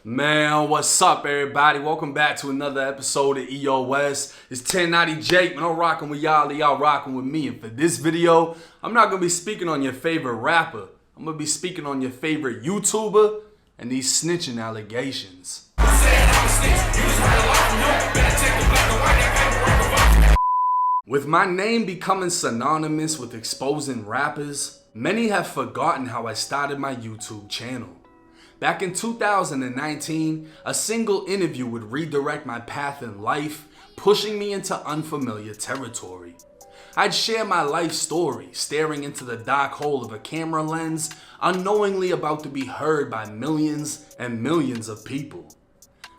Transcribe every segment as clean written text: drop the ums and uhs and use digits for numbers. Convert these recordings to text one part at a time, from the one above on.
Man, what's up, everybody? Welcome back to another episode of EOS. It's 1090 Jake, man. I'm rocking with y'all, y'all rocking with me. And for this video, I'm not going to be speaking on your favorite rapper. I'm going to be speaking on your favorite YouTuber and these snitching allegations. With my name becoming synonymous with exposing rappers, many have forgotten how I started my YouTube channel. Back in 2019, a single interview would redirect my path in life, pushing me into unfamiliar territory. I'd share my life story, staring into the dark hole of a camera lens, unknowingly about to be heard by millions and millions of people.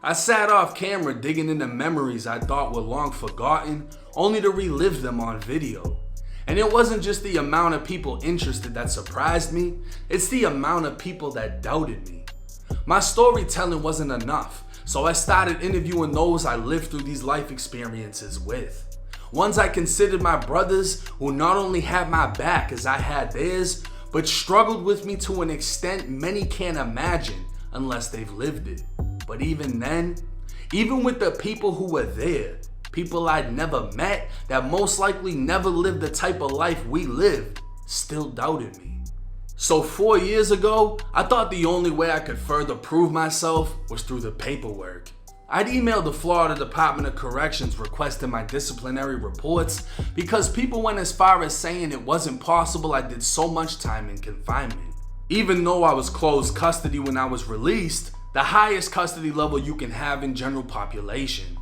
I sat off camera digging into memories I thought were long forgotten, only to relive them on video. And it wasn't just the amount of people interested that surprised me, it's the amount of people that doubted me. My storytelling wasn't enough, so I started interviewing those I lived through these life experiences with. Ones I considered my brothers who not only had my back as I had theirs, but struggled with me to an extent many can't imagine unless they've lived it. But even then, even with the people who were there, people I'd never met that most likely never lived the type of life we lived, still doubted me. So 4 years ago, I thought the only way I could further prove myself was through the paperwork. I'd emailed the Florida Department of Corrections requesting my disciplinary reports because people went as far as saying it wasn't possible I did so much time in confinement. Even though I was closed custody when I was released, the highest custody level you can have in general population.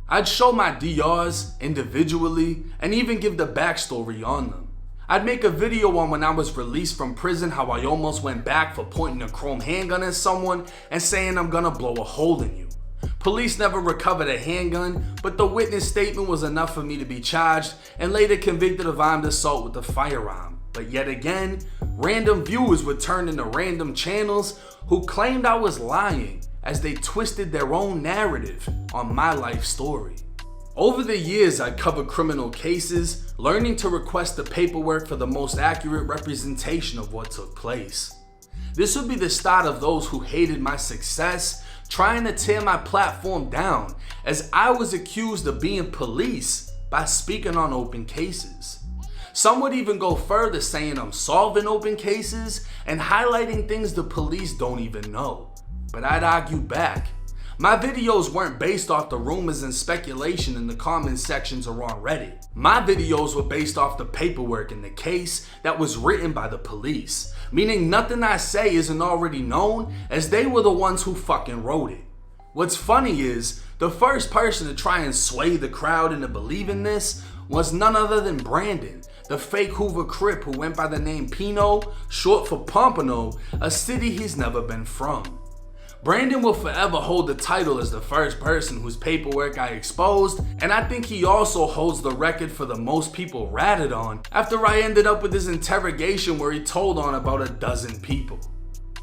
I'd show my DRs individually and even give the backstory on them. I'd make a video on when I was released from prison, how I almost went back for pointing a chrome handgun at someone and saying I'm gonna blow a hole in you. Police never recovered a handgun, but the witness statement was enough for me to be charged and later convicted of armed assault with a firearm. But yet again, random viewers would turn into random channels who claimed I was lying as they twisted their own narrative on my life story. Over the years, I covered criminal cases, learning to request the paperwork for the most accurate representation of what took place. This would be the start of those who hated my success, trying to tear my platform down, as I was accused of being police by speaking on open cases. Some would even go further, saying I'm solving open cases and highlighting things the police don't even know. But I'd argue back. My videos weren't based off the rumors and speculation in the comment sections or on Reddit. My videos were based off the paperwork in the case that was written by the police, meaning nothing I say isn't already known, as they were the ones who fucking wrote it. What's funny is, the first person to try and sway the crowd into believing this was none other than Brandon, the fake Hoover Crip who went by the name Pino, short for Pompano, a city he's never been from. Brandon will forever hold the title as the first person whose paperwork I exposed, and I think he also holds the record for the most people ratted on after I ended up with his interrogation where he told on about a dozen people.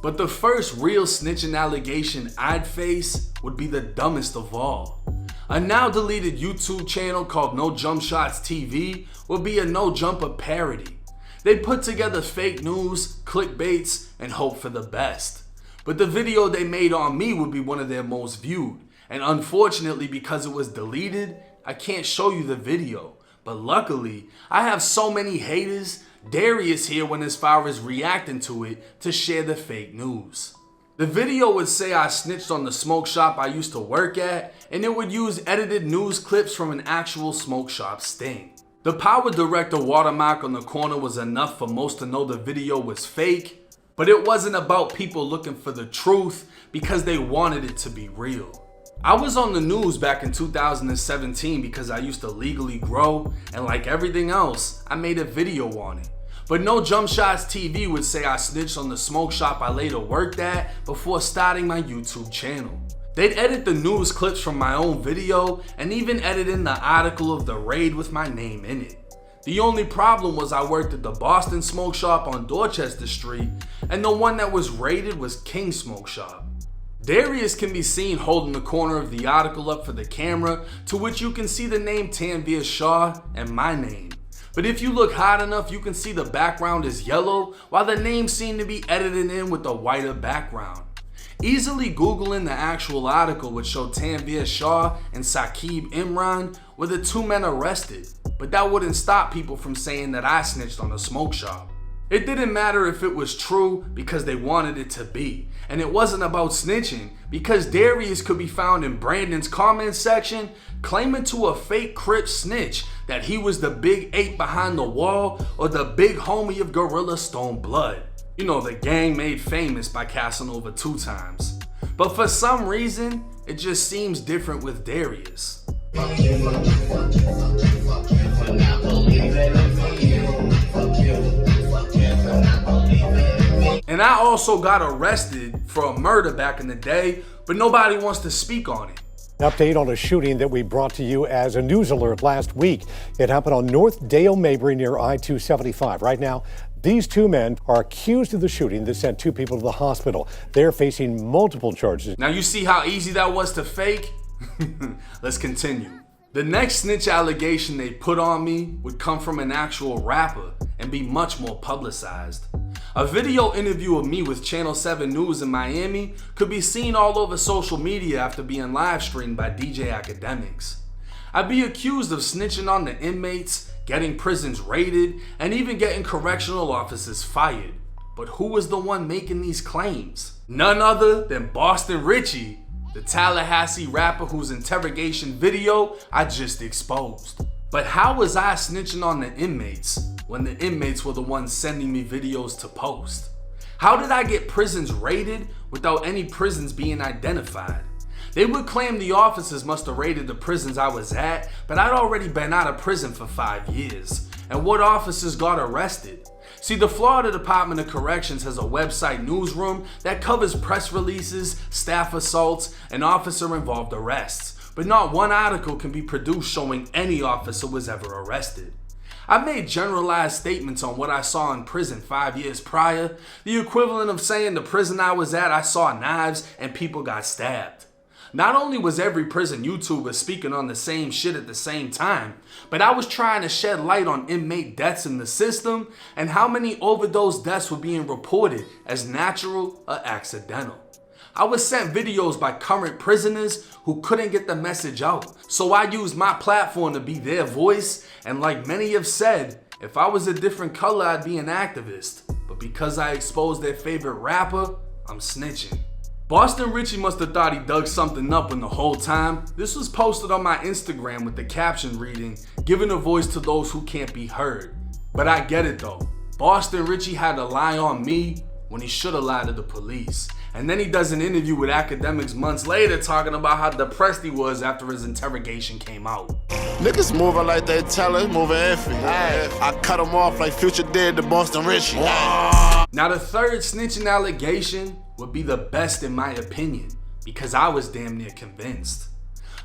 But the first real snitching allegation I'd face would be the dumbest of all. A now deleted YouTube channel called No Jump Shots TV would be a no jumper parody. They'd put together fake news, clickbaits, and hope for the best. But the video they made on me would be one of their most viewed, and unfortunately because it was deleted, I can't show you the video. But luckily, I have so many haters, Darius here went as far as reacting to it to share the fake news. The video would say I snitched on the smoke shop I used to work at, and it would use edited news clips from an actual smoke shop sting. The Power Director watermark on the corner was enough for most to know the video was fake, but it wasn't about people looking for the truth because they wanted it to be real. I was on the news back in 2017 because I used to legally grow, and like everything else, I made a video on it. But No Jump Shots TV would say I snitched on the smoke shop I later worked at before starting my YouTube channel. They'd edit the news clips from my own video and even edit in the article of the raid with my name in it. The only problem was I worked at the Boston Smoke Shop on Dorchester Street, and the one that was raided was King Smoke Shop. Darius can be seen holding the corner of the article up for the camera, to which you can see the name Tanvir Shah and my name. But if you look hard enough, you can see the background is yellow, while the names seem to be edited in with a whiter background. Easily Googling the actual article would show Tanvir Shah and Saqib Imran were the two men arrested, but that wouldn't stop people from saying that I snitched on the smoke shop. It didn't matter if it was true because they wanted it to be, and it wasn't about snitching because Darius could be found in Brandon's comment section claiming to a fake Crip snitch that he was the big ape behind the wall or the big homie of Gorilla Stone Blood. You know, the gang made famous by Casanova 2 times. But for some reason, it just seems different with Darius. And I also got arrested for a murder back in the day, but nobody wants to speak on it. An update on a shooting that we brought to you as a news alert last week. It happened on North Dale Mabry near I-275. Right now, these two men are accused of the shooting that sent 2 people to the hospital. They're facing multiple charges. Now you see how easy that was to fake? Let's continue. The next snitch allegation they put on me would come from an actual rapper and be much more publicized. A video interview of me with Channel 7 News in Miami could be seen all over social media after being live streamed by DJ Academics. I'd be accused of snitching on the inmates, getting prisons raided, and even getting correctional officers fired. But who was the one making these claims? None other than Boston Richey, the Tallahassee rapper whose interrogation video I just exposed. But how was I snitching on the inmates when the inmates were the ones sending me videos to post? How did I get prisons raided without any prisons being identified? They would claim the officers must have raided the prisons I was at, but I'd already been out of prison for 5 years. And what officers got arrested? See, the Florida Department of Corrections has a website newsroom that covers press releases, staff assaults, and officer-involved arrests. But not one article can be produced showing any officer was ever arrested. I made generalized statements on what I saw in prison 5 years prior, the equivalent of saying the prison I was at I saw knives and people got stabbed. Not only was every prison YouTuber speaking on the same shit at the same time, but I was trying to shed light on inmate deaths in the system and how many overdose deaths were being reported as natural or accidental. I was sent videos by current prisoners who couldn't get the message out, so I used my platform to be their voice, and like many have said, if I was a different color I'd be an activist, but because I exposed their favorite rapper, I'm snitching. Boston Richey must have thought he dug something up when the whole time this was posted on my Instagram with the caption reading, "Giving a voice to those who can't be heard." But I get it though. Boston Richey had to lie on me when he should have lied to the police. And then he does an interview with Academics months later talking about how depressed he was after his interrogation came out. Niggas moving like they tell us, moving iffy. I cut them off like Future did to Boston Richey. Now the third snitching allegation would be the best in my opinion, because I was damn near convinced.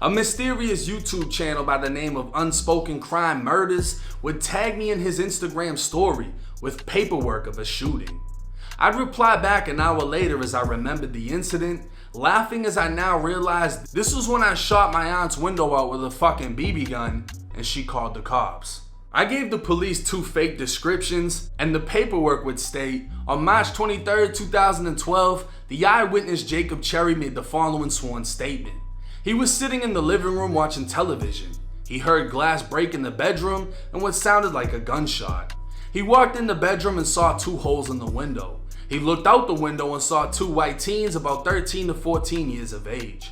A mysterious YouTube channel by the name of Unspoken Crime Murders would tag me in his Instagram story with paperwork of a shooting. I'd reply back an hour later as I remembered the incident, laughing as I now realized this was when I shot my aunt's window out with a fucking BB gun and she called the cops. I gave the police 2 fake descriptions, and the paperwork would state, on March 23rd, 2012, the eyewitness Jacob Cherry made the following sworn statement. He was sitting in the living room watching television. He heard glass break in the bedroom and what sounded like a gunshot. He walked in the bedroom and saw 2 holes in the window. He looked out the window and saw 2 white teens about 13 to 14 years of age.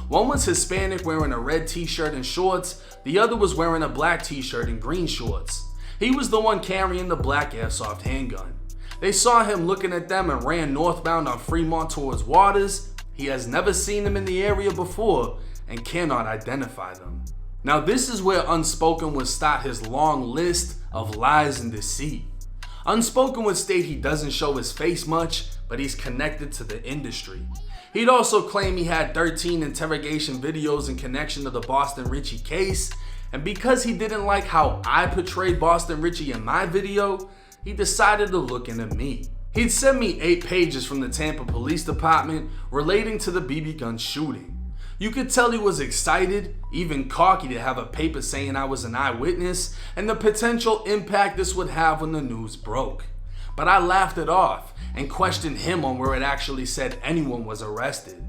One was Hispanic wearing a red t-shirt and shorts, the other was wearing a black t-shirt and green shorts. He was the one carrying the black airsoft handgun. They saw him looking at them and ran northbound on Fremont towards Waters. He has never seen them in the area before and cannot identify them. Now this is where Unspoken would start his long list of lies and deceit. Unspoken would state he doesn't show his face much, but he's connected to the industry. He'd also claim he had 13 interrogation videos in connection to the Boston Richey case, and because he didn't like how I portrayed Boston Richey in my video, he decided to look into me. He'd send me 8 pages from the Tampa Police Department relating to the BB gun shooting. You could tell he was excited, even cocky to have a paper saying I was an eyewitness and the potential impact this would have when the news broke. but I laughed it off and questioned him on where it actually said anyone was arrested.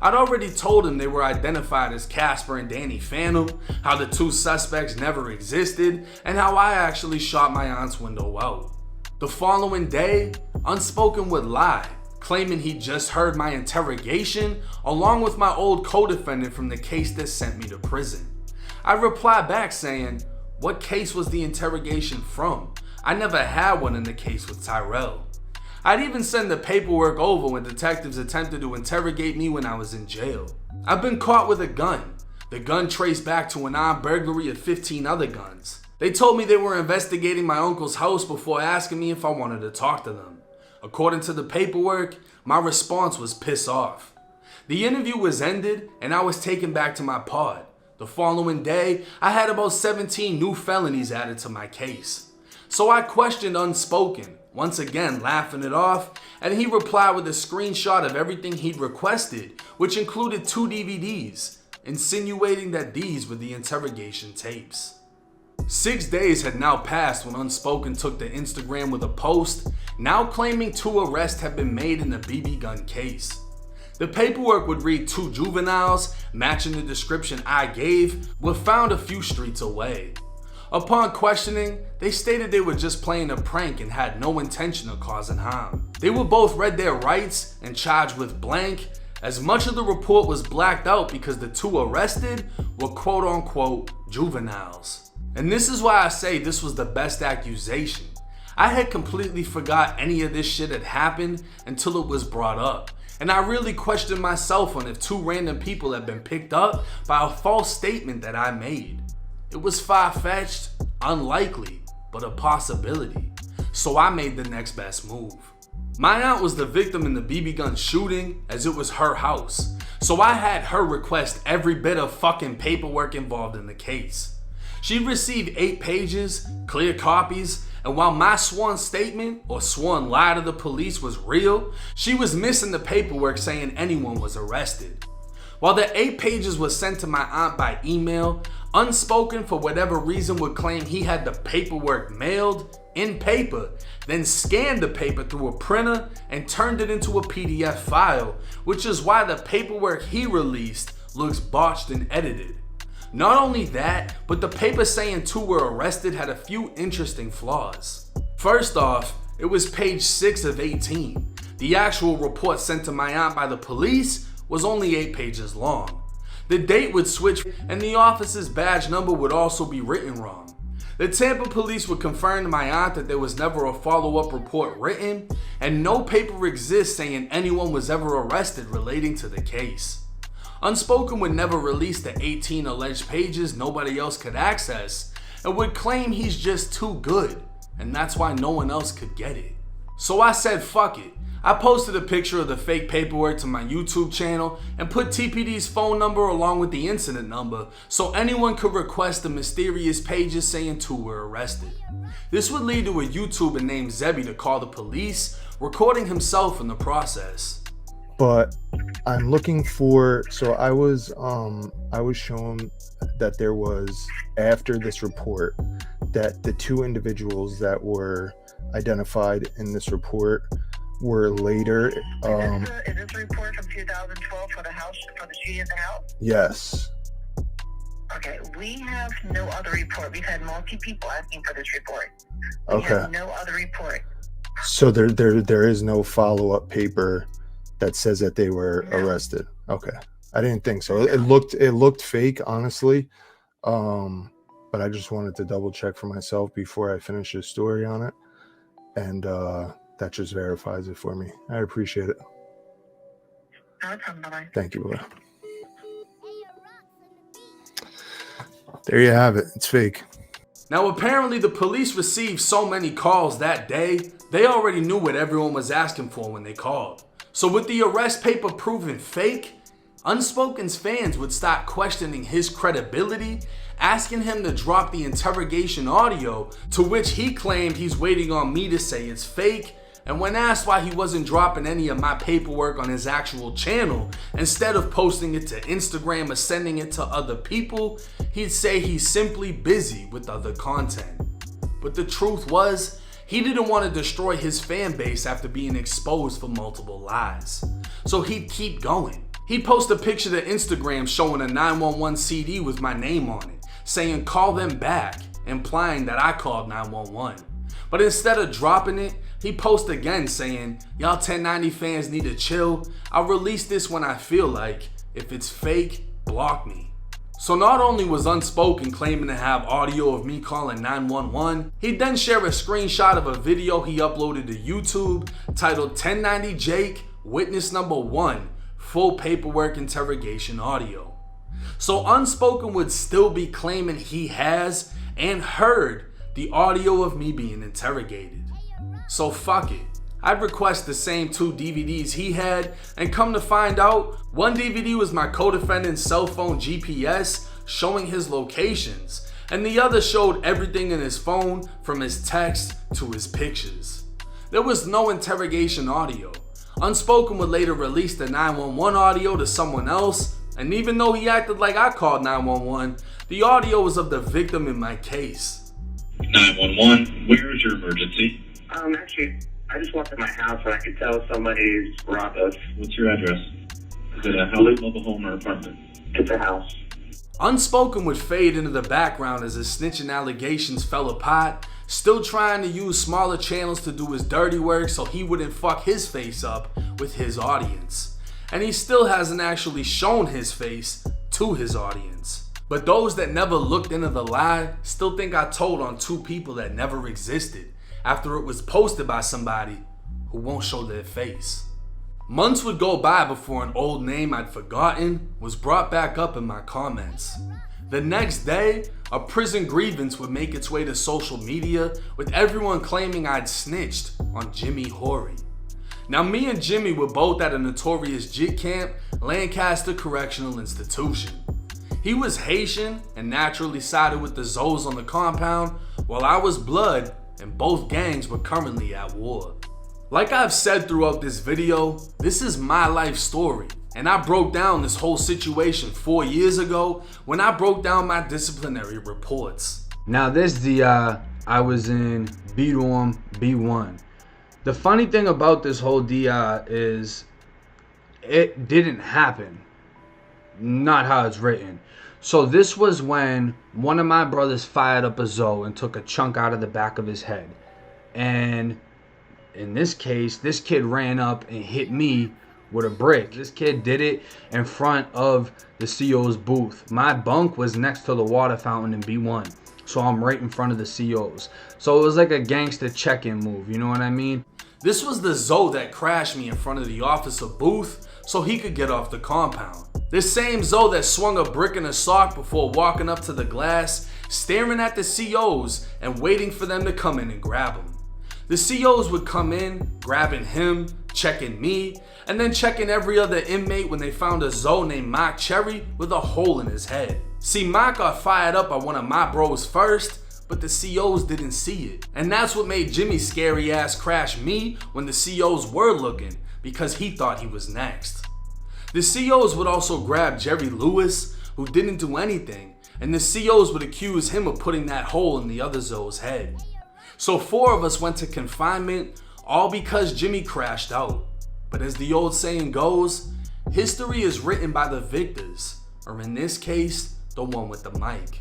I'd already told him they were identified as Casper and Danny Phantom, how the two suspects never existed, and how I actually shot my aunt's window out. The following day, Unspoken would lie, claiming he just heard my interrogation along with my old co-defendant from the case that sent me to prison. I replied back saying, "What case was the interrogation from? I never had one in the case with Tyrell." I'd even send the paperwork over when detectives attempted to interrogate me when I was in jail. I've been caught with a gun. The gun traced back to an armed burglary of 15 other guns. They told me they were investigating my uncle's house before asking me if I wanted to talk to them. According to the paperwork, my response was piss off. The interview was ended and I was taken back to my pod. The following day, I had about 17 new felonies added to my case. So I questioned Unspoken, once again laughing it off, and he replied with a screenshot of everything he'd requested, which included 2 DVDs, insinuating that these were the interrogation tapes. 6 days had now passed when Unspoken took to Instagram with a post, now claiming 2 arrests had been made in the BB gun case. The paperwork would read 2 juveniles, matching the description I gave, were found a few streets away. Upon questioning, they stated they were just playing a prank and had no intention of causing harm. They were both read their rights and charged with blank, as much of the report was blacked out because the 2 arrested were quote unquote juveniles. And this is why I say this was the best accusation. I had completely forgot any of this shit had happened until it was brought up. And I really questioned myself on if 2 random people had been picked up by a false statement that I made. It was far-fetched, unlikely, but a possibility. So I made the next best move. My aunt was the victim in the BB gun shooting, as it was her house. So I had her request every bit of fucking paperwork involved in the case. She received 8 pages, clear copies, and while my sworn statement or sworn lie to the police was real, she was missing the paperwork saying anyone was arrested. While the 8 pages was sent to my aunt by email, Unspoken for whatever reason would claim he had the paperwork mailed in paper, then scanned the paper through a printer and turned it into a PDF file, which is why the paperwork he released looks botched and edited. Not only that, but the paper saying 2 were arrested had a few interesting flaws. First off, it was page 6 of 18. The actual report sent to my aunt by the police was only 8 pages long. The date would switch and the officer's badge number would also be written wrong. The Tampa police would confirm to my aunt that there was never a follow-up report written and no paper exists saying anyone was ever arrested relating to the case. Unspoken would never release the 18 alleged pages nobody else could access and would claim he's just too good and that's why no one else could get it. So I said fuck it. I posted a picture of the fake paperwork to my YouTube channel and put TPD's phone number along with the incident number so anyone could request the mysterious pages saying 2 were arrested. This would lead to a YouTuber named Zebby to call the police, recording himself in the process. But I'm looking for, so I was shown that there was, after this report, that the 2 individuals that were identified in this report were later. Is this a report from 2012 for the house, for the shooting of the house? Yes. Okay, we have no other report. We've had multiple people asking for this report. We Okay. have no other report. So there is no follow-up paper that says that they were arrested. Okay. I didn't think so. It looked fake, honestly. But I just wanted to double check for myself before I finish the story on it. And that just verifies it for me. I appreciate it. No problem, bye-bye. Thank you, Bella. There you have it. It's fake. Now apparently the police received so many calls that day, they already knew what everyone was asking for when they called. So with the arrest paper proven fake, Unspoken's fans would start questioning his credibility, asking him to drop the interrogation audio, to which he claimed he's waiting on me to say it's fake, and when asked why he wasn't dropping any of my paperwork on his actual channel, instead of posting it to Instagram or sending it to other people, he'd say he's simply busy with other content. But the truth was, He didn't want to destroy his fan base after being exposed for multiple lies. So he'd keep going. He'd post a picture to Instagram showing a 911 CD with my name on it, saying call them back, implying that I called 911. But instead of dropping it, he posted again saying, y'all 1090 fans need to chill. I'll release this when I feel like. If it's fake, block me. So not only was Unspoken claiming to have audio of me calling 911, he'd then share a screenshot of a video he uploaded to YouTube titled 1090 Jake, Witness Number 1, Full Paperwork Interrogation Audio. So Unspoken would still be claiming he has and heard the audio of me being interrogated. So fuck it. I'd request the same 2 DVDs he had, and come to find out, one DVD was my co-defendant's cell phone GPS showing his locations, and the other showed everything in his phone from his text to his pictures. There was no interrogation audio. Unspoken would later release the 911 audio to someone else, and even though he acted like I called 911, the audio was of the victim in my case. 911, where is your emergency? Actually, I just walked in my house and I could tell somebody's robbed us. What's your address? Is it a house, mobile home, or apartment? It's a house. Unspoken would fade into the background as his snitching allegations fell apart, still trying to use smaller channels to do his dirty work so he wouldn't fuck his face up with his audience. And he still hasn't actually shown his face to his audience. But those that never looked into the lie still think I told on 2 people that never existed, after it was posted by somebody who won't show their face. Months would go by before an old name I'd forgotten was brought back up in my comments. The next day, a prison grievance would make its way to social media with everyone claiming I'd snitched on Jimmy Horey. Now me and Jimmy were both at a notorious JIT camp, Lancaster Correctional Institution. He was Haitian and naturally sided with the Zoes on the compound, while I was Blood and both gangs were currently at war. Like I've said throughout this video, this is my life story, and I broke down this whole situation 4 years ago when I broke down my disciplinary reports. Now this DI, I was in B-Dorm B1. The funny thing about this whole DI is it didn't happen. Not how it's written. So this was when one of my brothers fired up a Zoe and took a chunk out of the back of his head. And in this case, this kid ran up and hit me with a brick. This kid did it in front of the CO's booth. My bunk was next to the water fountain in B1. So I'm right in front of the CO's. So it was like a gangster check-in move, you know what I mean? This was the Zoe that crashed me in front of the officer booth so he could get off the compound. This same Zoe that swung a brick in a sock before walking up to the glass, staring at the COs and waiting for them to come in and grab him. The COs would come in, grabbing him, checking me, and then checking every other inmate when they found a Zoe named Mark Cherry with a hole in his head. See, Mark got fired up by one of my bros first, but the COs didn't see it. And that's what made Jimmy scary ass crash me when the COs were looking, because he thought he was next. The COs would also grab Jerry Lewis, who didn't do anything, and the COs would accuse him of putting that hole in the other Zoe's head. So 4 of us went to confinement, all because Jimmy crashed out. But as the old saying goes, history is written by the victors, or in this case, the one with the mic.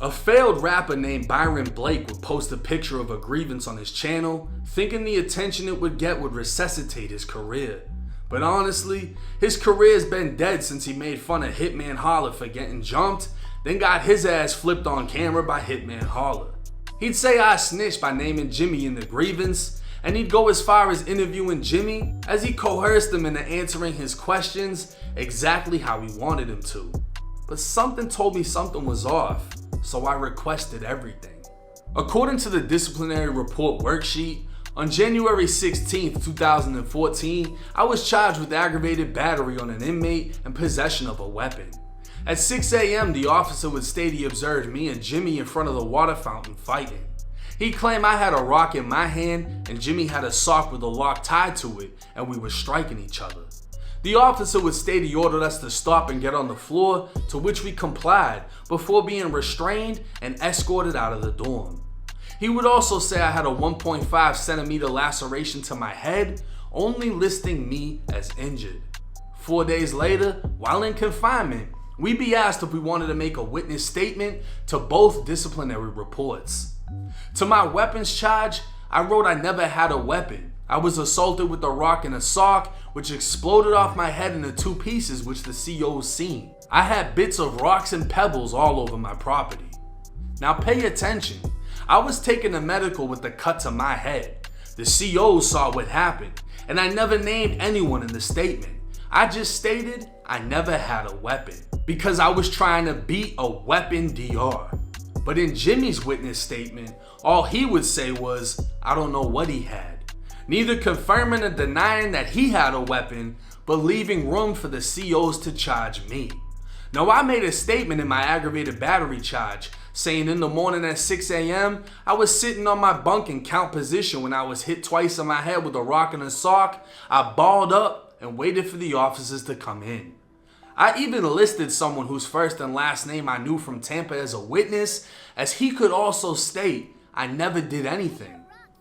A failed rapper named Byron Blake would post a picture of a grievance on his channel, thinking the attention it would get would resuscitate his career. But honestly, his career's been dead since he made fun of Hitman Holler for getting jumped, then got his ass flipped on camera by Hitman Holler. He'd say I snitched by naming Jimmy in the grievance, and he'd go as far as interviewing Jimmy as he coerced him into answering his questions exactly how he wanted him to. But something told me something was off, so I requested everything. According to the disciplinary report worksheet, on January 16, 2014, I was charged with aggravated battery on an inmate and possession of a weapon. At 6 a.m., the officer would state he observed me and Jimmy in front of the water fountain fighting. He claimed I had a rock in my hand and Jimmy had a sock with a lock tied to it, and we were striking each other. The officer would state he ordered us to stop and get on the floor, to which we complied before being restrained and escorted out of the dorm. He would also say I had a 1.5 centimeter laceration to my head, only listing me as injured. 4 days later, while in confinement, we'd be asked if we wanted to make a witness statement to both disciplinary reports. To my weapons charge, I wrote I never had a weapon. I was assaulted with a rock and a sock, which exploded off my head into 2 pieces, which the CO's seen. I had bits of rocks and pebbles all over my property. Now pay attention. I was taken to medical with a cut to my head. The CO saw what happened, and I never named anyone in the statement. I just stated I never had a weapon because I was trying to beat a weapon DR. But in Jimmy's witness statement, all he would say was, I don't know what he had. Neither confirming or denying that he had a weapon, but leaving room for the COs to charge me. Now I made a statement in my aggravated battery charge saying in the morning at 6 a.m. I was sitting on my bunk in count position when I was hit twice on my head with a rock and a sock. I balled up and waited for the officers to come in. I even listed someone whose first and last name I knew from Tampa as a witness, as he could also state I never did anything.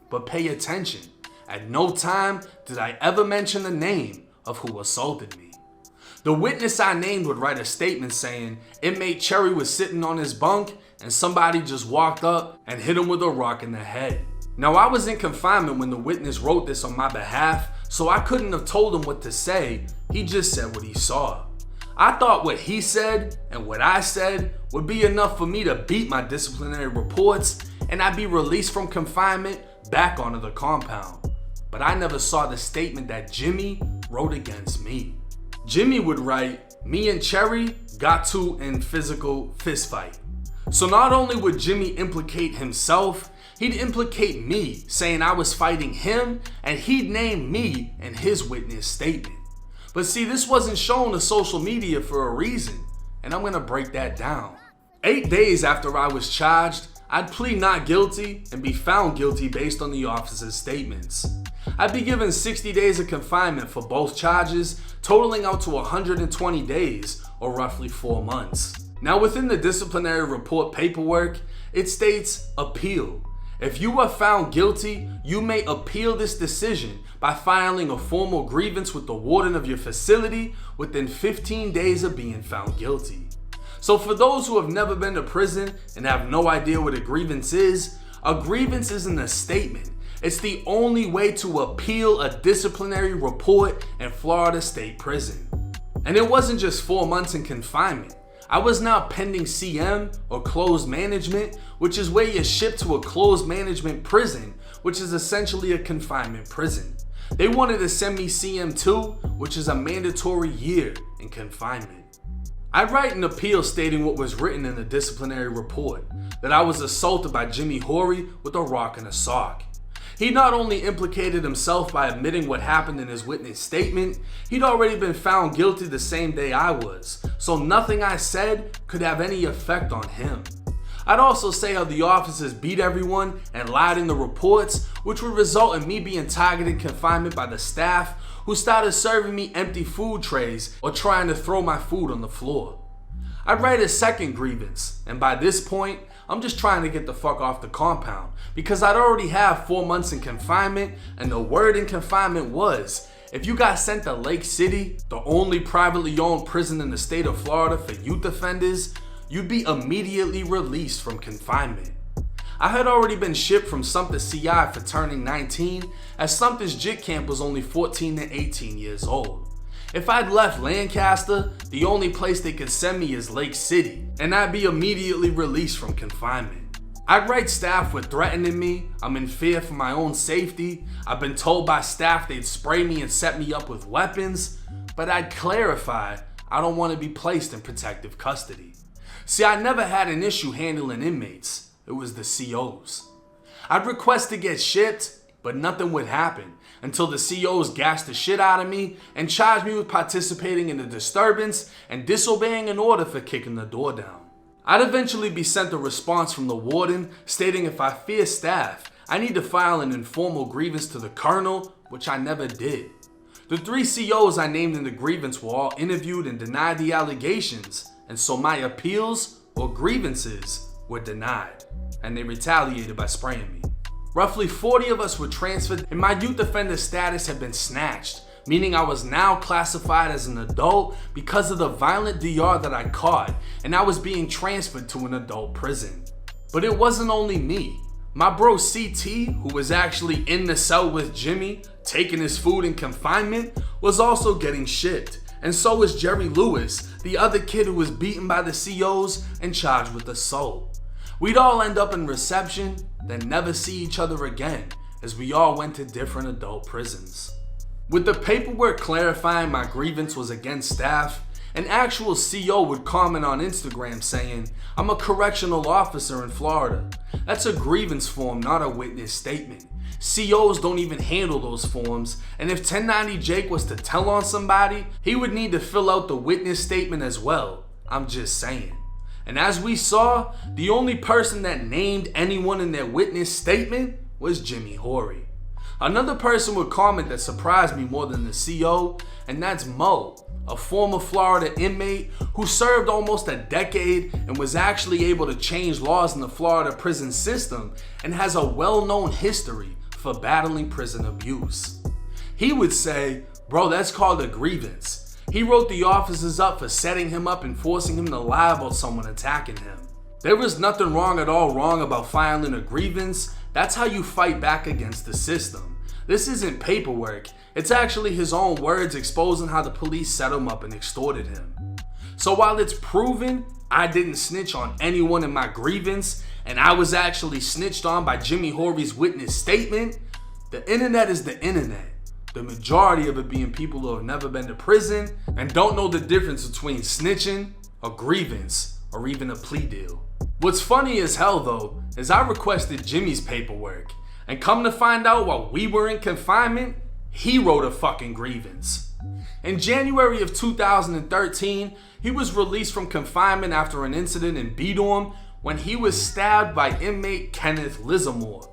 But pay attention, at no time did I ever mention the name of who assaulted me. The witness I named would write a statement saying inmate Cherry was sitting on his bunk and somebody just walked up and hit him with a rock in the head. Now I was in confinement when the witness wrote this on my behalf, so I couldn't have told him what to say. He just said what he saw. I thought what he said and what I said would be enough for me to beat my disciplinary reports and I'd be released from confinement back onto the compound. But I never saw the statement that Jimmy wrote against me. Jimmy would write, me and Cherry got to in physical fist fight. So not only would Jimmy implicate himself, he'd implicate me, saying I was fighting him, and he'd name me in his witness statement. But see, this wasn't shown to social media for a reason, and I'm gonna break that down. 8 days after I was charged, I'd plead not guilty and be found guilty based on the officer's statements. I'd be given 60 days of confinement for both charges, totaling out to 120 days, or roughly 4 months. Now within the disciplinary report paperwork, it states appeal. If you are found guilty, you may appeal this decision by filing a formal grievance with the warden of your facility within 15 days of being found guilty. So for those who have never been to prison and have no idea what a grievance isn't a statement. It's the only way to appeal a disciplinary report in Florida State Prison. And it wasn't just 4 months in confinement. I was now pending CM or closed management, which is where you're shipped to a closed management prison, which is essentially a confinement prison. They wanted to send me CM2, which is a mandatory year in confinement. I write an appeal stating what was written in the disciplinary report, that I was assaulted by Jimmy Horey with a rock and a sock. He not only implicated himself by admitting what happened in his witness statement, he'd already been found guilty the same day I was, so nothing I said could have any effect on him. I'd also say how the officers beat everyone and lied in the reports, which would result in me being targeted in confinement by the staff, who started serving me empty food trays or trying to throw my food on the floor. I'd write a second grievance, and by this point, I'm just trying to get the fuck off the compound because I'd already have 4 months in confinement, and the word in confinement was, if you got sent to Lake City, the only privately owned prison in the state of Florida for youth offenders, you'd be immediately released from confinement. I had already been shipped from Sumter's CI for turning 19, as Sumter's JIT camp was only 14 to 18 years old. If I'd left Lancaster, the only place they could send me is Lake City, and I'd be immediately released from confinement. I'd write staff with threatening me, I'm in fear for my own safety, I've been told by staff they'd spray me and set me up with weapons, but I'd clarify I don't want to be placed in protective custody. See, I never had an issue handling inmates, it was the COs. I'd request to get shipped, but nothing would happen until the COs gassed the shit out of me and charged me with participating in a disturbance and disobeying an order for kicking the door down. I'd eventually be sent a response from the warden stating if I fear staff, I need to file an informal grievance to the colonel, which I never did. The 3 COs I named in the grievance were all interviewed and denied the allegations, and so my appeals or grievances were denied, and they retaliated by spraying me. Roughly 40 of us were transferred, and my youth offender status had been snatched, meaning I was now classified as an adult because of the violent DR that I caught, and I was being transferred to an adult prison. But it wasn't only me. My bro CT, who was actually in the cell with Jimmy, taking his food in confinement, was also getting shipped. And so was Jerry Lewis, the other kid who was beaten by the COs and charged with assault. We'd all end up in reception, then never see each other again, as we all went to different adult prisons. With the paperwork clarifying my grievance was against staff, an actual CO would comment on Instagram saying, "I'm a correctional officer in Florida. That's a grievance form, not a witness statement. COs don't even handle those forms, and if 1090 Jake was to tell on somebody, he would need to fill out the witness statement as well. I'm just saying." And as we saw, the only person that named anyone in their witness statement was Jimmy Horey. Another person would comment that surprised me more than the CO, and that's Mo, a former Florida inmate who served almost a decade and was actually able to change laws in the Florida prison system and has a well-known history for battling prison abuse. He would say, "Bro, that's called a grievance. He wrote the officers up for setting him up and forcing him to lie about someone attacking him. There was nothing wrong at all wrong about filing a grievance. That's how you fight back against the system. This isn't paperwork. It's actually his own words exposing how the police set him up and extorted him." So while it's proven I didn't snitch on anyone in my grievance, and I was actually snitched on by Jimmy Horey's witness statement, the internet is the internet. The majority of it being people who have never been to prison and don't know the difference between snitching, a grievance, or even a plea deal. What's funny as hell though, is I requested Jimmy's paperwork, and come to find out while we were in confinement, he wrote a fucking grievance. In January of 2013, he was released from confinement after an incident in B-Dorm when he was stabbed by inmate Kenneth Lizamore.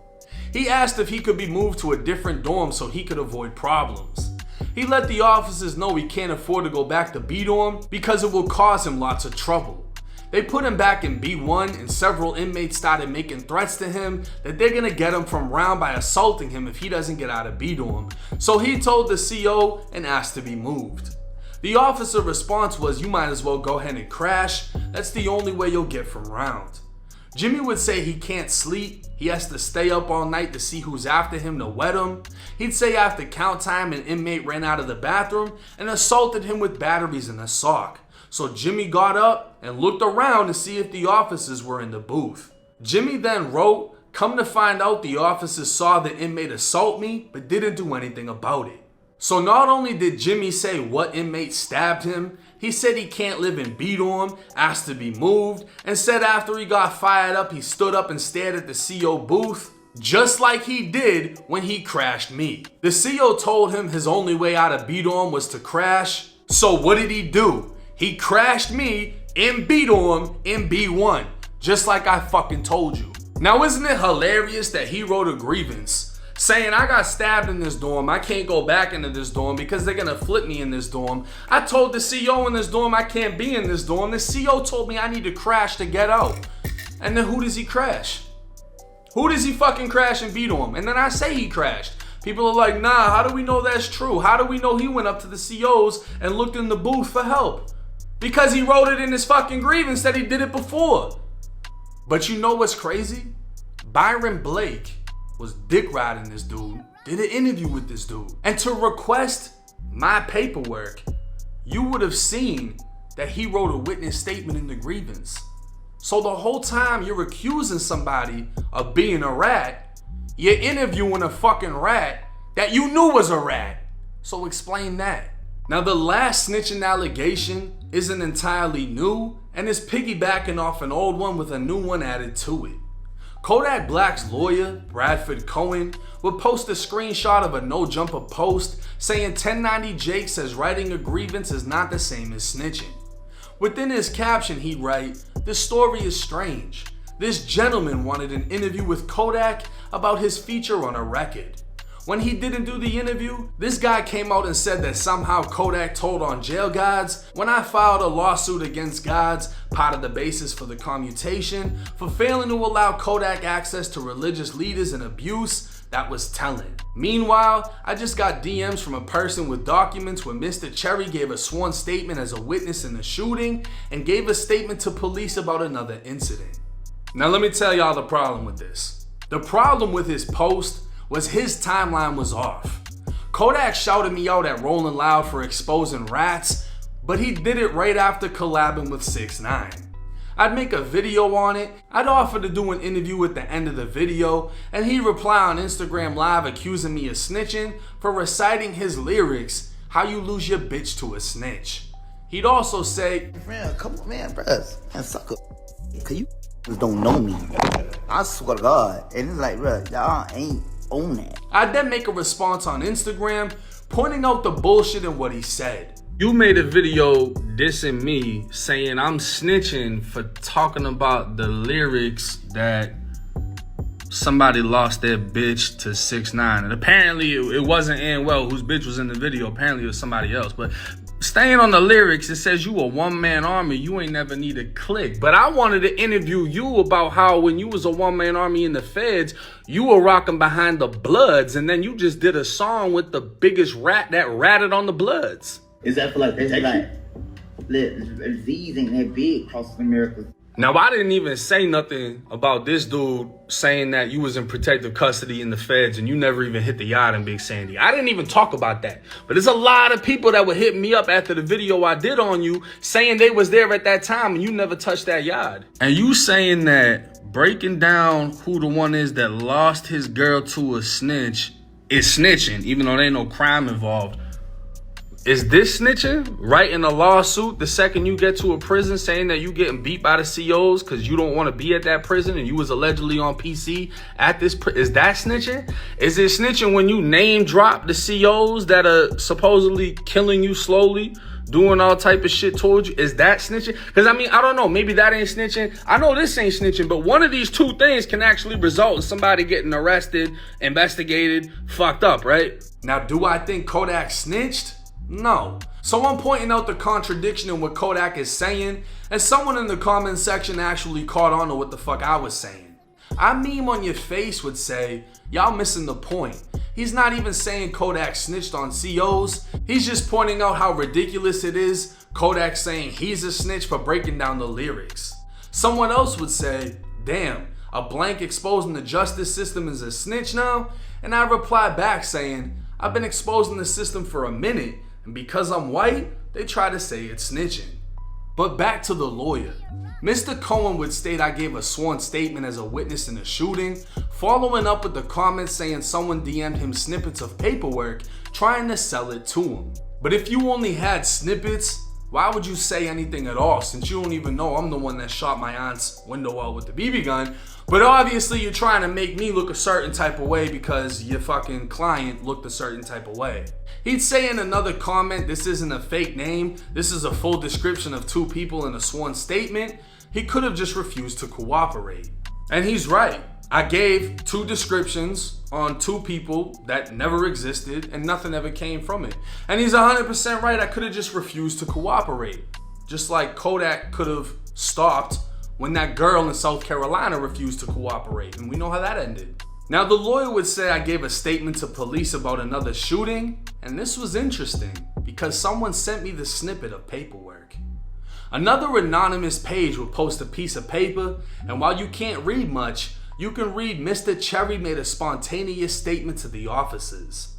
He asked if he could be moved to a different dorm so he could avoid problems. He let the officers know he can't afford to go back to B-Dorm because it will cause him lots of trouble. They put him back in B1 and several inmates started making threats to him that they're gonna get him from round by assaulting him if he doesn't get out of B-Dorm. So he told the CO and asked to be moved. The officer response was, "You might as well go ahead and crash. That's the only way you'll get from round." Jimmy would say he can't sleep. He has to stay up all night to see who's after him to wet him. He'd say after count time an inmate ran out of the bathroom and assaulted him with batteries in a sock. So Jimmy got up and looked around to see if the officers were in the booth. Jimmy then wrote, "Come to find out the officers saw the inmate assault me but didn't do anything about it." So not only did Jimmy say what inmate stabbed him, he said he can't live in B-Dorm, asked to be moved, and said after he got fired up, he stood up and stared at the CO booth, just like he did when he crashed me. The CO told him his only way out of B-Dorm was to crash. So what did he do? He crashed me in B-Dorm in B1, just like I fucking told you. Now isn't it hilarious that he wrote a grievance saying, "I got stabbed in this dorm, I can't go back into this dorm because they're gonna flip me in this dorm. I told the CO in this dorm I can't be in this dorm. The CO told me I need to crash to get out." And then who does he crash? Who does he fucking crash in B-Dorm? And then I say he crashed. People are like, "Nah, how do we know that's true? How do we know he went up to the COs and looked in the booth for help?" Because he wrote it in his fucking grievance that he did it before. But you know what's crazy? Byron Blake was dick riding this dude, did an interview with this dude. And to request my paperwork, you would have seen that he wrote a witness statement in the grievance. So the whole time you're accusing somebody of being a rat, you're interviewing a fucking rat that you knew was a rat. So explain that. Now the last snitching allegation isn't entirely new and is piggybacking off an old one with a new one added to it. Kodak Black's lawyer, Bradford Cohen, would post a screenshot of a no-jumper post saying 1090 Jake says writing a grievance is not the same as snitching. Within his caption he'd write, "This story is strange. This gentleman wanted an interview with Kodak about his feature on a record. When he didn't do the interview, this guy came out and said that somehow Kodak told on jail guards. When I filed a lawsuit against guards, part of the basis for the commutation, for failing to allow Kodak access to religious leaders and abuse, that was telling. Meanwhile, I just got DMs from a person with documents where Mr. Cherry gave a sworn statement as a witness in the shooting and gave a statement to police about another incident. Now let me tell y'all the problem with this. The problem with his post was his timeline was off. Kodak shouted me out at Rolling Loud for exposing rats, but he did it right after collabing with 6ix9ine. I'd make a video on it, I'd offer to do an interview at the end of the video, and he'd reply on Instagram Live accusing me of snitching for reciting his lyrics, "How you lose your bitch to a snitch." He'd also say, "Man, come on, man, bruh, man, sucker, cause you don't know me. I swear to God." And it's like, bruh, y'all ain't on that. I'd then make a response on Instagram pointing out the bullshit in what he said. You made a video dissing me, saying I'm snitching for talking about the lyrics that somebody lost their bitch to 6ix9ine. And apparently it wasn't Anwell whose bitch was in the video. Apparently it was somebody else. But staying on the lyrics, it says you a one-man army. You ain't never need a click. But I wanted to interview you about how when you was a one-man army in the feds, you were rocking behind the Bloods. And then you just did a song with the biggest rat that ratted on the Bloods. Is that for like disease ain't that big across America? Now, I didn't even say nothing about this dude saying that you was in protective custody in the feds and you never even hit the yard in Big Sandy. I didn't even talk about that. But there's a lot of people that were hitting me up after the video I did on you saying they was there at that time and you never touched that yard. And you saying that breaking down who the one is that lost his girl to a snitch is snitching, even though there ain't no crime involved. Is this snitching? Writing a lawsuit the second you get to a prison saying that you getting beat by the COs because you don't want to be at that prison and you was allegedly on PC at this is that snitching? Is it snitching when you name drop the COs that are supposedly killing you slowly, doing all type of shit towards you? Is that snitching? Because I mean, I don't know, maybe that ain't snitching. I know this ain't snitching, but one of these two things can actually result in somebody getting arrested, investigated, fucked up, right? Now, do I think Kodak snitched? No. So I'm pointing out the contradiction in what Kodak is saying, and someone in the comment section actually caught on to what the fuck I was saying. I meme on your face would say, y'all missing the point. He's not even saying Kodak snitched on COs. He's just pointing out how ridiculous it is Kodak saying he's a snitch for breaking down the lyrics. Someone else would say, damn, a blank exposing the justice system is a snitch now? And I reply back saying, I've been exposing the system for a minute, and because I'm white, they try to say it's snitching. But back to the lawyer. Mr. Cohen would state I gave a sworn statement as a witness in the shooting, following up with the comments saying someone DM'd him snippets of paperwork trying to sell it to him. But if you only had snippets, why would you say anything at all, since you don't even know I'm the one that shot my aunt's window out with the BB gun? But obviously you're trying to make me look a certain type of way because your fucking client looked a certain type of way. He'd say in another comment, this isn't a fake name, this is a full description of two people in a sworn statement. He could have just refused to cooperate. And he's right. I gave two descriptions on two people that never existed and nothing ever came from it. And he's 100% right, I could have just refused to cooperate. Just like Kodak could have stopped when that girl in South Carolina refused to cooperate, and we know how that ended. Now, the lawyer would say I gave a statement to police about another shooting, and this was interesting because someone sent me the snippet of paperwork. Another anonymous page would post a piece of paper, and while you can't read much, you can read Mr. Cherry made a spontaneous statement to the officers.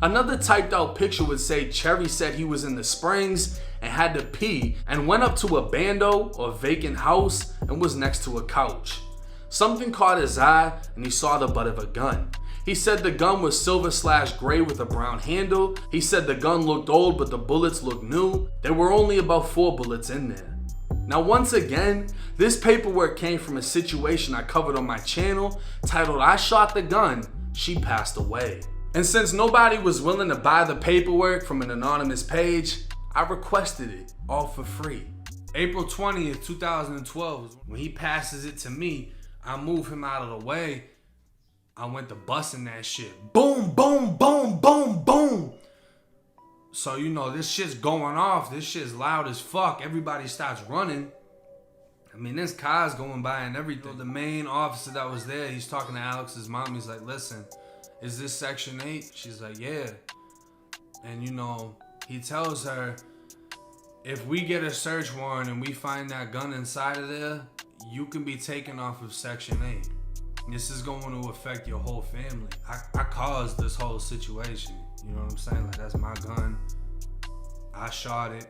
Another typed out picture would say Cherry said he was in the Springs and had to pee and went up to a bando or vacant house and was next to a couch. Something caught his eye and he saw the butt of a gun. He said the gun was silver/gray with a brown handle. He said the gun looked old but the bullets looked new. There were only about 4 bullets in there. Now once again, this paperwork came from a situation I covered on my channel titled I Shot the Gun, She Passed Away. And since nobody was willing to buy the paperwork from an anonymous page, I requested it all for free. April 20th, 2012, when he passes it to me, I move him out of the way. I went to busting that shit. Boom, boom, boom, boom, boom. So, you know, this shit's going off. This shit's loud as fuck. Everybody starts running. I mean, there's cars going by and everything. The main officer that was there, he's talking to Alex's mom. He's like, listen, is this Section 8? She's like, yeah. And, you know, he tells her, if we get a search warrant and we find that gun inside of there, you can be taken off of Section 8. This is going to affect your whole family. I caused this whole situation. You know what I'm saying? Like, that's my gun. I shot it.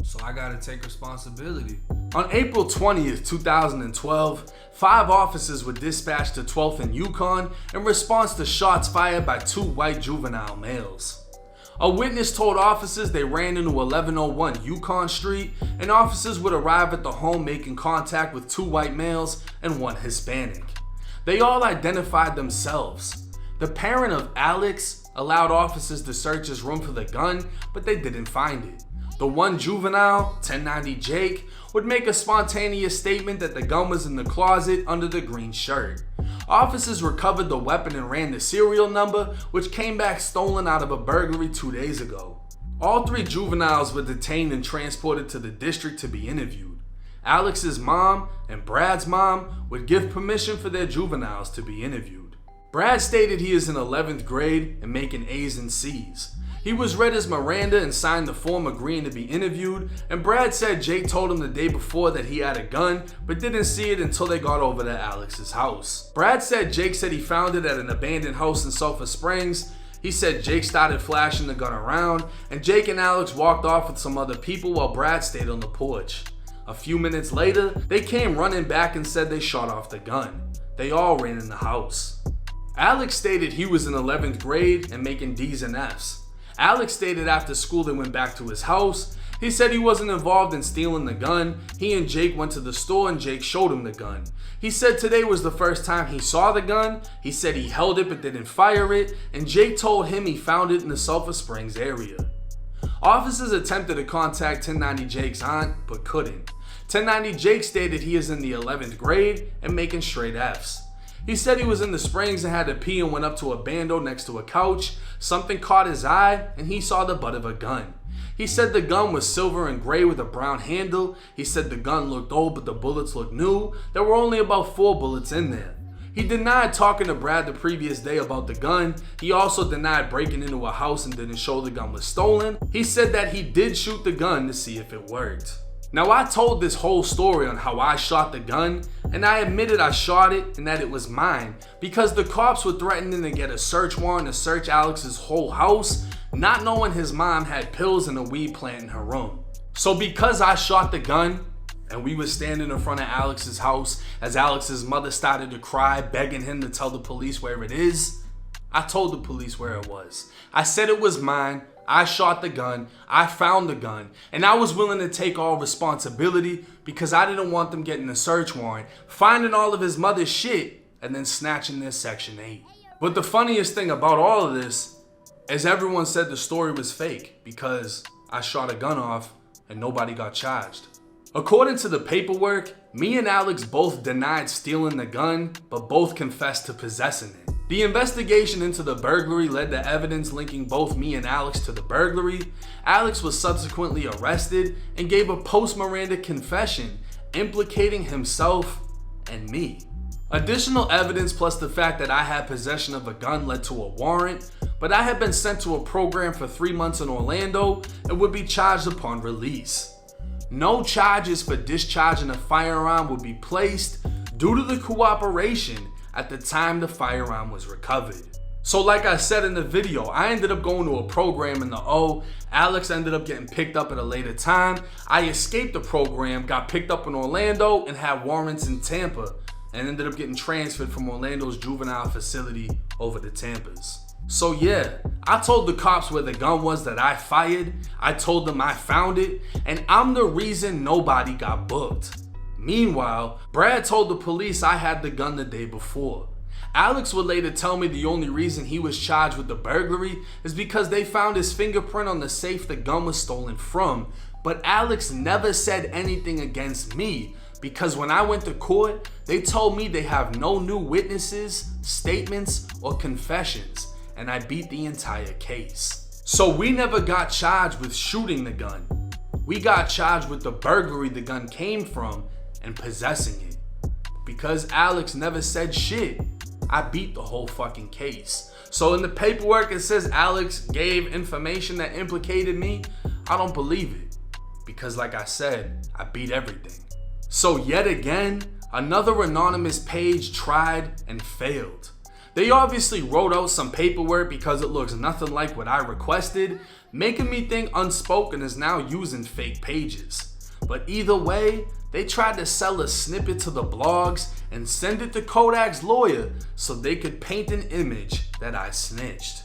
So I gotta take responsibility. On April 20th, 2012, 5 officers were dispatched to 12th and Yukon in response to shots fired by 2 white juvenile males. A witness told officers they ran into 1101 Yukon Street, and officers would arrive at the home making contact with 2 white males and 1 Hispanic. They all identified themselves. The parent of Alex allowed officers to search his room for the gun, but they didn't find it. The 1 juvenile, 1090 Jake, would make a spontaneous statement that the gun was in the closet under the green shirt. Officers recovered the weapon and ran the serial number, which came back stolen out of a burglary 2 days ago. All 3 juveniles were detained and transported to the district to be interviewed. Alex's mom and Brad's mom would give permission for their juveniles to be interviewed. Brad stated he is in 11th grade and making A's and C's. He was read his Miranda and signed the form agreeing to be interviewed, and Brad said Jake told him the day before that he had a gun, but didn't see it until they got over to Alex's house. Brad said Jake said he found it at an abandoned house in Sulphur Springs. He said Jake started flashing the gun around, and Jake and Alex walked off with some other people while Brad stayed on the porch. A few minutes later, they came running back and said they shot off the gun. They all ran in the house. Alex stated he was in 11th grade and making D's and F's. Alex stated after school they went back to his house. He said he wasn't involved in stealing the gun. He and Jake went to the store and Jake showed him the gun. He said today was the first time he saw the gun. He said he held it but didn't fire it, and Jake told him he found it in the Sulphur Springs area. Officers attempted to contact 1090 Jake's aunt but couldn't. 1090 Jake stated he is in the 11th grade and making straight F's. He said he was in the Springs and had to pee and went up to a bando next to a couch. Something caught his eye and he saw the butt of a gun. He said the gun was silver and gray with a brown handle. He said the gun looked old but the bullets looked new. There were only about 4 bullets in there. He denied talking to Brad the previous day about the gun. He also denied breaking into a house and didn't show the gun was stolen. He said that he did shoot the gun to see if it worked. Now, I told this whole story on how I shot the gun, and I admitted I shot it and that it was mine because the cops were threatening to get a search warrant to search Alex's whole house, not knowing his mom had pills and a weed plant in her room. So because I shot the gun and we were standing in front of Alex's house as Alex's mother started to cry, begging him to tell the police where it is, I told the police where it was. I said it was mine. I shot the gun, I found the gun, and I was willing to take all responsibility because I didn't want them getting a search warrant, finding all of his mother's shit, and then snatching their Section 8. But the funniest thing about all of this is everyone said the story was fake because I shot a gun off and nobody got charged. According to the paperwork, me and Alex both denied stealing the gun, but both confessed to possessing it. The investigation into the burglary led to evidence linking both me and Alex to the burglary. Alex was subsequently arrested and gave a post-Miranda confession implicating himself and me. Additional evidence plus the fact that I had possession of a gun led to a warrant, but I had been sent to a program for 3 months in Orlando and would be charged upon release. No charges for discharging a firearm would be placed due to the cooperation at the time the firearm was recovered. So like I said in the video, I ended up going to a program in the O. Alex ended up getting picked up at a later time. I escaped the program, got picked up in Orlando, and had warrants in Tampa, and ended up getting transferred from Orlando's juvenile facility over to Tampa's. So yeah, I told the cops where the gun was that I fired. I told them I found it, and I'm the reason nobody got booked. Meanwhile, Brad told the police I had the gun the day before. Alex would later tell me the only reason he was charged with the burglary is because they found his fingerprint on the safe the gun was stolen from, but Alex never said anything against me, Because when I went to court, they told me they have no new witnesses, statements, or confessions, and I beat the entire case. So we never got charged with shooting the gun. We got charged with the burglary the gun came from and possessing it. Because Alex never said shit, I beat the whole fucking case. So in the paperwork it says Alex gave information that implicated me. I don't believe it. Because like I said, I beat everything. So yet again, another anonymous page tried and failed. They obviously wrote out some paperwork because it looks nothing like what I requested, making me think Unspoken is now using fake pages. But either way, they tried to sell a snippet to the blogs and send it to Kodak's lawyer so they could paint an image that I snitched.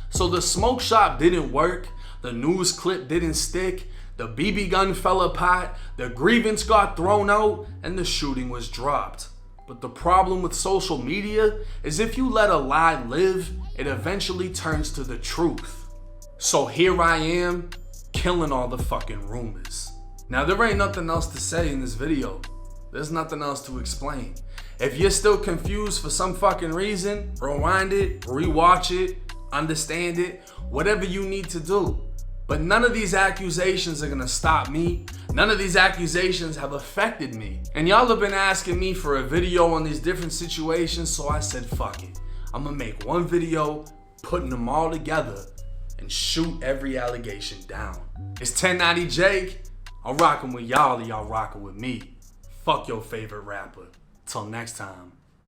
So the smoke shop didn't work, the news clip didn't stick, the BB gun fell apart, the grievance got thrown out, and the shooting was dropped. But the problem with social media is if you let a lie live, it eventually turns to the truth. So here I am, killing all the fucking rumors. Now there ain't nothing else to say in this video. There's nothing else to explain. If you're still confused for some fucking reason, rewind it, rewatch it, understand it, whatever you need to do. But none of these accusations are gonna stop me. None of these accusations have affected me. And y'all have been asking me for a video on these different situations, so I said fuck it. I'm gonna make one video, putting them all together, and shoot every allegation down. It's 1090 Jake. I'm rocking with y'all, and y'all rocking with me. Fuck your favorite rapper. Till next time.